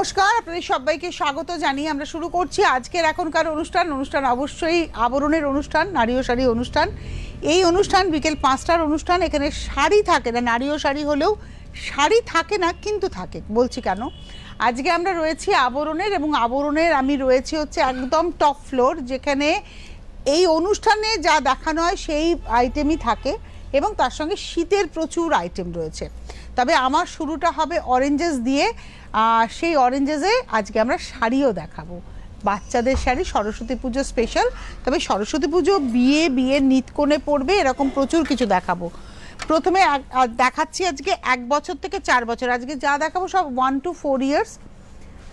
নমস্কার, আপনাদের সবাইকে স্বাগত জানিয়ে আমরা শুরু করছি আজকের এখনকার অনুষ্ঠান অবশ্যই আবরণের অনুষ্ঠান, নারী ও শাড়ি অনুষ্ঠান। এই অনুষ্ঠান বিকেল 5টার অনুষ্ঠান। এখানে শাড়ি থাকে না, নারী ও শাড়ি হলেও শাড়ি থাকে না, কিন্তু থাকে। বলছি কেন, আজকে আমরা রয়েছি আবরণের, এবং আবরণের আমি রয়েছি হচ্ছে একদম টপ ফ্লোর, যেখানে এই অনুষ্ঠানে যা দেখানো হয় সেই আইটেমই থাকে এবং তার সঙ্গে শীতের প্রচুর আইটেম রয়েছে। তবে আমার শুরুটা হবে অরেঞ্জেস দিয়ে। সেই অরেঞ্জেসে আজকে আমরা শাড়িও দেখাবো, বাচ্চাদের শাড়ি, সরস্বতী পুজো স্পেশাল। তবে সরস্বতী পুজো, বিয়ের নিতকোণে পড়বে, এরকম প্রচুর কিছু দেখাবো। প্রথমে দেখাচ্ছি আজকে 1 বছর থেকে 4 বছর। আজকে যা দেখাবো সব 1 to 4 ইয়ার্স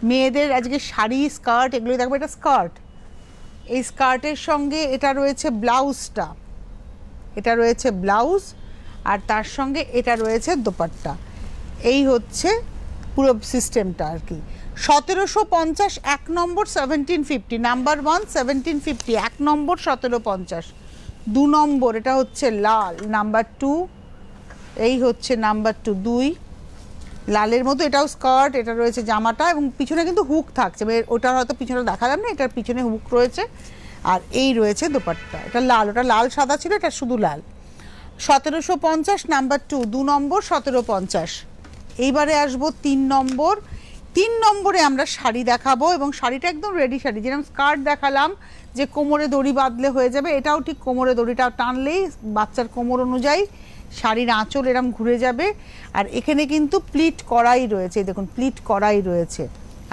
মেয়েদের। আজকে শাড়ি, স্কার্ট, এগুলো দেখাবো। এটা স্কার্ট, এই স্কার্টের সঙ্গে এটা রয়েছে ব্লাউজটা, এটা রয়েছে ব্লাউজ, আর তার সঙ্গে এটা রয়েছে দোপাট্টা। এই হচ্ছে পুরো সিস্টেমটা আর কি। 1750 1 নম্বর, 1750 নাম্বার 1, 1750 1 নম্বর, 1750 2 নম্বর। এটা হচ্ছে লাল, নাম্বার 2। এই হচ্ছে নাম্বার 2, 2 লালের মতো। এটাও স্কার্ট, এটা রয়েছে জামাটা, এবং পিছনে কিন্তু হুক থাকছে। ওটার হয়তো পিছনে দেখালাম না, এটার পিছনে হুক রয়েছে। আর এই রয়েছে দোপাট্টা, এটা লাল, ওটা লাল সাদা ছিল, এটা শুধু লাল। 1750 নাম্বার 2, 2 নম্বর, 1750। এইবারে আসবো 3 নম্বর। 3 নম্বরে আমরা শাড়ি দেখাবো, এবং শাড়িটা একদম রেডি শাড়ি। যেরকম স্কার্ট দেখালাম যে কোমরে দড়ি বাঁধলে হয়ে যাবে, এটাও ঠিক কোমরে দড়িটা টানলেই বাচ্চার কোমর অনুযায়ী শাড়ির আঁচল এরম ঘুরে যাবে। আর এখানে কিন্তু প্লিট করাই রয়েছে, দেখুন প্লিট করাই রয়েছে।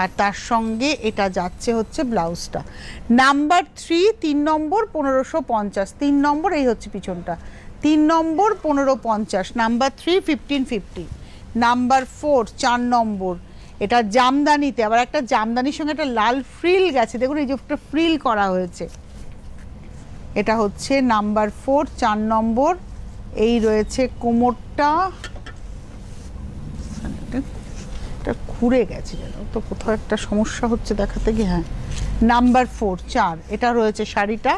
আর তার সঙ্গে এটা যাচ্ছে হচ্ছে ব্লাউজটা। নাম্বার 3, 3 নম্বর, 1550। 3 নম্বর, এই হচ্ছে পিছনটা। 3 নম্বর, 1550। নাম্বার 3, 1550। নাম্বার 4, 4 নম্বর। এটা জামদানিতে, আবার একটা জামদানির সঙ্গে একটা লাল ফ্রিল গেছে, দেখুন এই যে একটা ফ্রিল করা হয়েছে। এটা হচ্ছে নাম্বার 4, 4 নম্বর। এই রয়েছে কোমরটা, এটা ঘুরে গেছে যেন, তো কোথাও একটা সমস্যা হচ্ছে দেখাতে গিয়ে। হ্যাঁ, নাম্বার 4, 4। এটা রয়েছে শাড়িটা,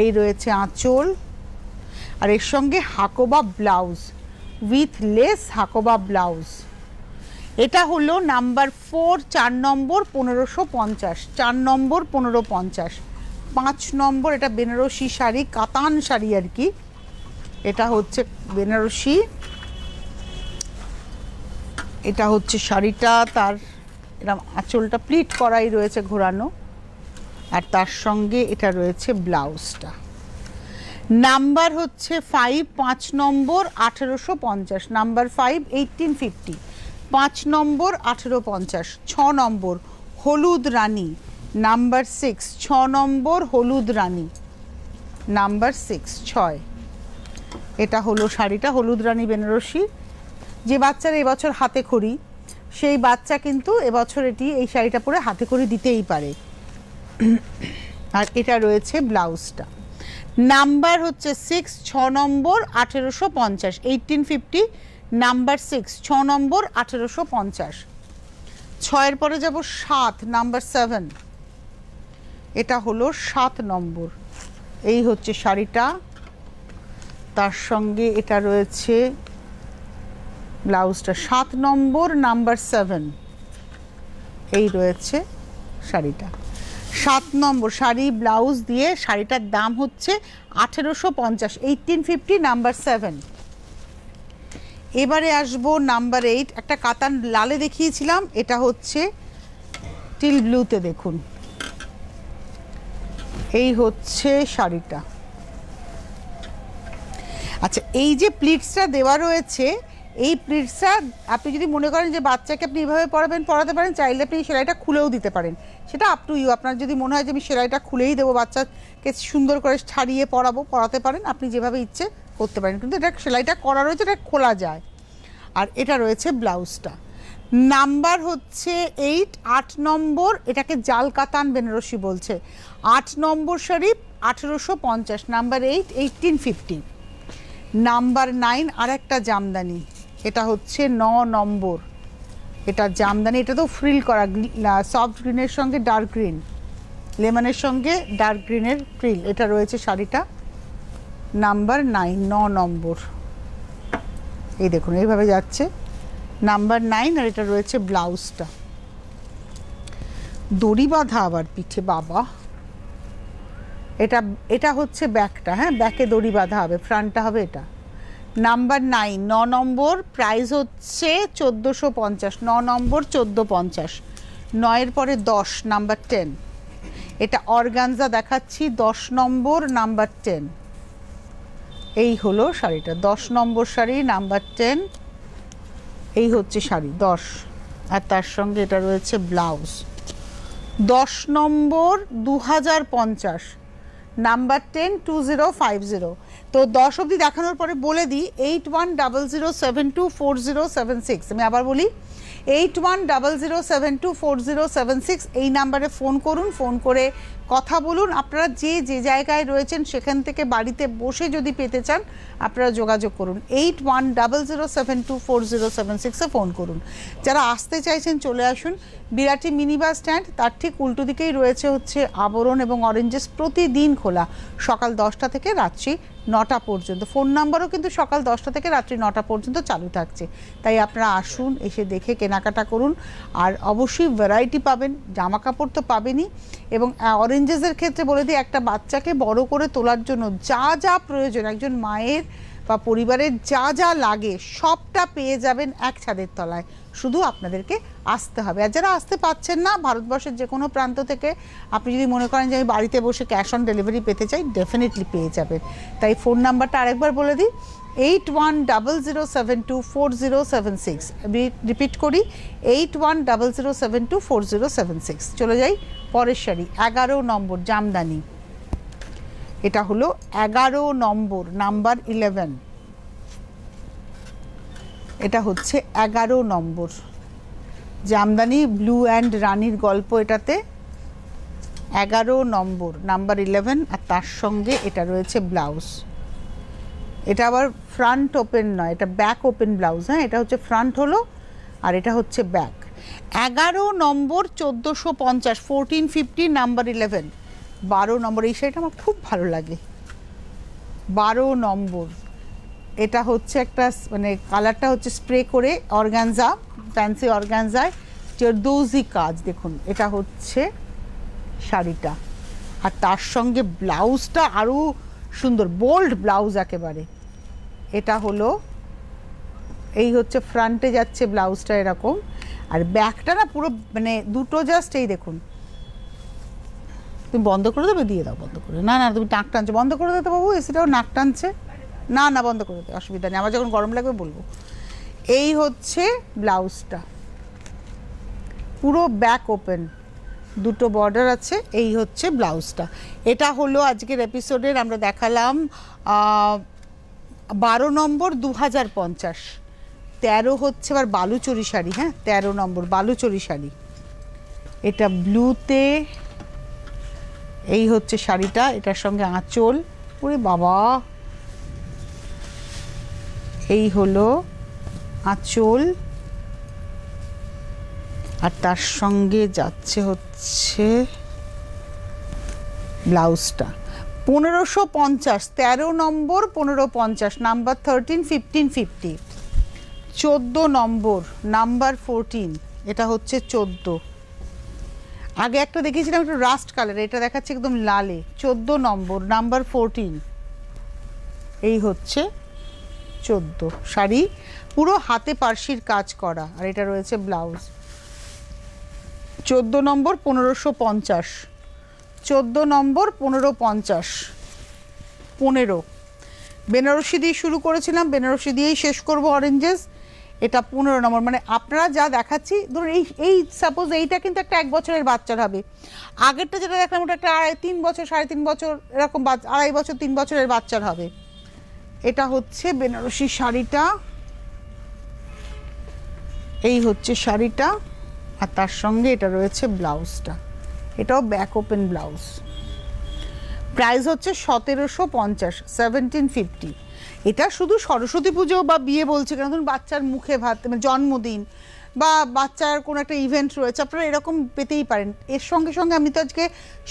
এই রয়েছে আঁচল, আর এর সঙ্গে Hakoba blouse, with less Hakoba blouse. এটা হলো নাম্বার 4, 4 নম্বর, 1550। 4 নম্বর, 1550। 5 নম্বর, এটা বেনারসি শাড়ি, কাতান শাড়ি আর কি। এটা হচ্ছে বেনারসি, এটা হচ্ছে শাড়িটা, তার এরকম আঁচলটা প্লিট করাই রয়েছে ঘোরানো, আর তার সঙ্গে এটা রয়েছে ব্লাউজটা। নাম্বার হচ্ছে 5, 5 নম্বর, 1850। নাম্বার 5, 1850। 5 নম্বর, 1850। 6 নম্বর, হলুদ রানী। নাম্বার 6, 6 নম্বর, হলুদ রানী। নাম্বার 6, 6। এটা হলো শাড়িটা, হলুদ রানী বেনারসি। যে বাচ্চার এবছর হাতে খড়ি, সেই বাচ্চা কিন্তু এবছর এই শাড়িটা পরে হাতে খড়ি দিতেই পারে। আর এটা রয়েছে ব্লাউজটা। নাম্বার হচ্ছে 6, 6 নম্বর, 1850। 1850। নাম্বার 6, 6 নম্বর, 1850। 6-এর পরে যাব 7, নাম্বার 7। এটা হলো 7 নম্বর। এই হচ্ছে শাড়িটা, তার সঙ্গে এটা রয়েছে ব্লাউজটা। 7 নম্বর, নাম্বার 7। এই রয়েছে শাড়িটা। 7 নম্বর শাড়ি, ব্লাউজ দিয়ে শাড়িটার দাম হচ্ছে 1850। 1850, নাম্বার 7। এবারে আসবো নাম্বার 8। একটা কাতান লালে দেখিয়েছিলাম, এটা হচ্ছে টিল ব্লুতে। দেখুন এই হচ্ছে শাড়িটা। আচ্ছা, এই যে প্লিটসটা দেওয়া রয়েছে, এই প্লিটসটা আপনি যদি মনে করেন যে বাচ্চাকে আপনি এইভাবে পড়াতে পারেন, চাইলে আপনি সেলাইটা খুলেও দিতে পারেন। সেটা আপ টু ইউ। আপনার যদি মনে হয় যে আমি সেলাইটা খুলেই দেবো, বাচ্চাকে সুন্দর করে ছাড়িয়ে পড়াতে পারেন, আপনি যেভাবে ইচ্ছে করতে পারেন। কিন্তু এটা সেলাইটা করা রয়েছে, এটা খোলা যায়। আর এটা রয়েছে ব্লাউজটা। নাম্বার হচ্ছে 8, 8 নম্বর। এটাকে জাল কাতান বেনারসি বলছে। 8 নম্বর শাড়ি, 1850। নাম্বার 8, 1850। নাম্বার 9, আর একটা জামদানি। এটা হচ্ছে 9 নম্বর। এটা জামদানি, এটা তো ফ্রিল করা, সফট গ্রিনের সঙ্গে ডার্ক গ্রিন, লেমনের সঙ্গে ডার্ক গ্রিনের ফ্রিল। এটা রয়েছে শাড়িটা, নাম্বার 9, 9 নম্বর। এই দেখুন এইভাবে যাচ্ছে, নাম্বার 9। আর এটা রয়েছে ব্লাউজটা। দড়ি বাঁধা আবার পিঠে, বাবা। এটা এটা হচ্ছে ব্যাকটা, হ্যাঁ ব্যাকে দড়ি বাঁধা হবে, ফ্রন্টটা হবে এটা। নাম্বার 9, 9 নম্বর, প্রাইস হচ্ছে 1450, 9 নম্বর 1450, 9-এর পরে 10, নাম্বার 10। এটা অর্গানজা দেখাচ্ছি, 10 নম্বর, নাম্বার 10। এই হলো শাড়িটা, 10 নম্বর শাড়ি, নাম্বার 10। এই হচ্ছে শাড়ি 10, আর তার সঙ্গে এটা রয়েছে ব্লাউজ। 10 নম্বর 2050, নাম্বার 10, 2050। তো 10 অবধি দেখানোর পরে বলে দিই 8100724076। আমি আবার বলি 8100724076, এই নাম্বারে ফোন করুন, ফোন করে কথা বলুন। আপনারা যে যে জায়গায় রয়েছেন সেখান থেকে বাড়িতে বসে যদি পেতে চান আপনারা যোগাযোগ করুন, 8100724076-এ ফোন করুন। যারা আসতে চাইছেন চলে আসুন, বিরাটি মিনি বাস স্ট্যান্ড, তার ঠিক উল্টো দিকেই রয়েছে হচ্ছে আবরণ এবং অরেঞ্জেস, প্রতিদিন খোলা সকাল 10টা থেকে রাত্রি 9টা পর্যন্ত। ফোন নাম্বারও কিন্তু সকাল 10টা থেকে রাত্রি 9টা পর্যন্ত চালু থাকছে। তাই আপনারা আসুন, এসে দেখে কেনাকাটা করুন। আর অবশ্যই ভ্যারাইটি পাবেন, জামা কাপড় তো পাবেনই। এবং অরেঞ্জেসের ক্ষেত্রে বলে দিই, একটা বাচ্চাকে বড় করে তোলার জন্য যা যা প্রয়োজন, একজন মায়ের বা পরিবারের যা যা লাগে সবটা পেয়ে যাবেন এক ছাদের তলায়, শুধু আপনাদেরকে আসতে হবে। আর যারা আসতে পাচ্ছেন না, ভারতবর্ষের যে কোনো প্রান্ত থেকে আপনি যদি মনে করেন যে আমি বাড়িতে বসে ক্যাশ অন ডেলিভারি পেতে চাই, ডেফিনেটলি পেয়ে যাবেন। তাই ফোন নাম্বারটা আরেকবার বলে দিই, 8100724076। রিপিট করি, 8100724076। চলে যাই পরের শাড়ি, 11 নম্বর জামদানি। এটা হলো 11 নম্বর, নাম্বার 11। এটা হচ্ছে 11 নম্বর জামদানি, ব্লু অ্যান্ড রানীর গল্প এটাতে। 11 নম্বর, নাম্বার 11, আর তার সঙ্গে এটা রয়েছে ব্লাউজ। এটা আবার ফ্রন্ট ওপেন নয়, এটা ব্যাক ওপেন ব্লাউজ। হ্যাঁ, এটা হচ্ছে ফ্রন্ট হলো, আর এটা হচ্ছে ব্যাক। 11 নম্বর 1450, 1450, নাম্বার 11। 12 নম্বর, এই শাড়িটা আমার খুব ভালো লাগে। 12 নম্বর, এটা হচ্ছে একটা মানে কালারটা হচ্ছে স্প্রে করে অর্গানজা, ফ্যান্সি অর্গানজায় জরদোজি কাজ। দেখুন এটা হচ্ছে শাড়িটা, আর তার সঙ্গে ব্লাউজটা আরও সুন্দর, বোল্ড ব্লাউজ একেবারে। এটা হলো, এই হচ্ছে ফ্রন্টে যাচ্ছে ব্লাউজটা এরকম, আর ব্যাকটা না পুরো মানে দুটো জাস্ট, এই দেখুন। তুমি বন্ধ করে দেবে? দিয়ে দাও বন্ধ করে। না না, তুমি নাক টানছো, বন্ধ করে দিতে বাবু, এসিটাও নাক টানছে। না না, বন্ধ করে দেবে, অসুবিধা নেই, আমার যখন গরম লাগবে বলবো। এই হচ্ছে ব্লাউজটা, পুরো ব্যাক ওপেন, দুটো বর্ডার আছে। এই হচ্ছে ব্লাউজটা। এটা হলো আজকের এপিসোডের আমরা দেখালাম 12 নম্বর 2050। 13 হচ্ছে আবার বালুচরি শাড়ি। হ্যাঁ, 13 নম্বর বালুচরি শাড়ি, এটা ব্লুতে। এই হচ্ছে শাড়িটা, এটার সঙ্গে আঁচল। ওরে বাবা, এই হলো আঁচল, আর তার সঙ্গে যাচ্ছে হচ্ছে ব্লাউজটা। 1550, 13 নম্বর 1550, নাম্বার 13, 1550। 14 নম্বর, নাম্বার 14, এটা হচ্ছে 14। আগে একটা দেখিয়েছিলাম একটু রাস্ট কালার, এটা দেখাচ্ছে একদম লালে। 14 নম্বর, নাম্বার 14। এই হচ্ছে 14 শাড়ি, পুরো হাতে পার্সির কাজ করা, আর এটা রয়েছে ব্লাউজ। 14 নম্বর 1550, 14 নম্বর 1550। 15 বেনারসি দিয়ে শুরু করেছিলাম, বেনারসি দিয়েই শেষ করব অরেঞ্জেস। এটা 15 নম্বর, মানে আপনারা যা দেখাচ্ছি ধরুন এই সাপোজ এইটা কিন্তু একটা 1 বছরের বাচ্চার হবে। আগেরটা যেটা দেখলাম ওটা একটা 3 বছর 3.5 বছর এরকম, 2.5 বছর 3 বছরের বাচ্চার হবে। এটা হচ্ছে বেনারসি শাড়িটা, এই হচ্ছে শাড়িটা, আর তার সঙ্গে এটা রয়েছে ব্লাউজটা। এটাও ব্যাক ওপেন ব্লাউজ। প্রাইস হচ্ছে 1750, 1750। এটা শুধু সরস্বতী পুজো বা বিয়ে বলছে কেন, ধরুন বাচ্চার মুখে ভাত, জন্মদিন, বা বাচ্চার কোনো একটা ইভেন্ট রয়েছে, আপনারা এরকম পেতেই পারেন। এর সঙ্গে সঙ্গে আমি তো আজকে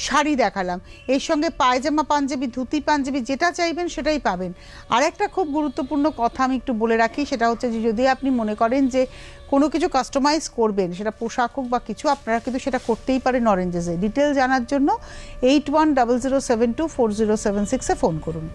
শাড়ি দেখালাম, এর সঙ্গে পায়জামা পাঞ্জাবি, ধুতি পাঞ্জাবি, যেটা চাইবেন সেটাই পাবেন। আর একটা খুব গুরুত্বপূর্ণ কথা আমি একটু বলে রাখি, সেটা হচ্ছে যে যদি আপনি মনে করেন যে কোনো কিছু কাস্টমাইজ করবেন, সেটা পোশাক হোক বা কিছু, আপনারা কিন্তু সেটা করতেই পারেন অরেঞ্জেসে। ডিটেল জানার জন্য 8100724076-এ ফোন করুন।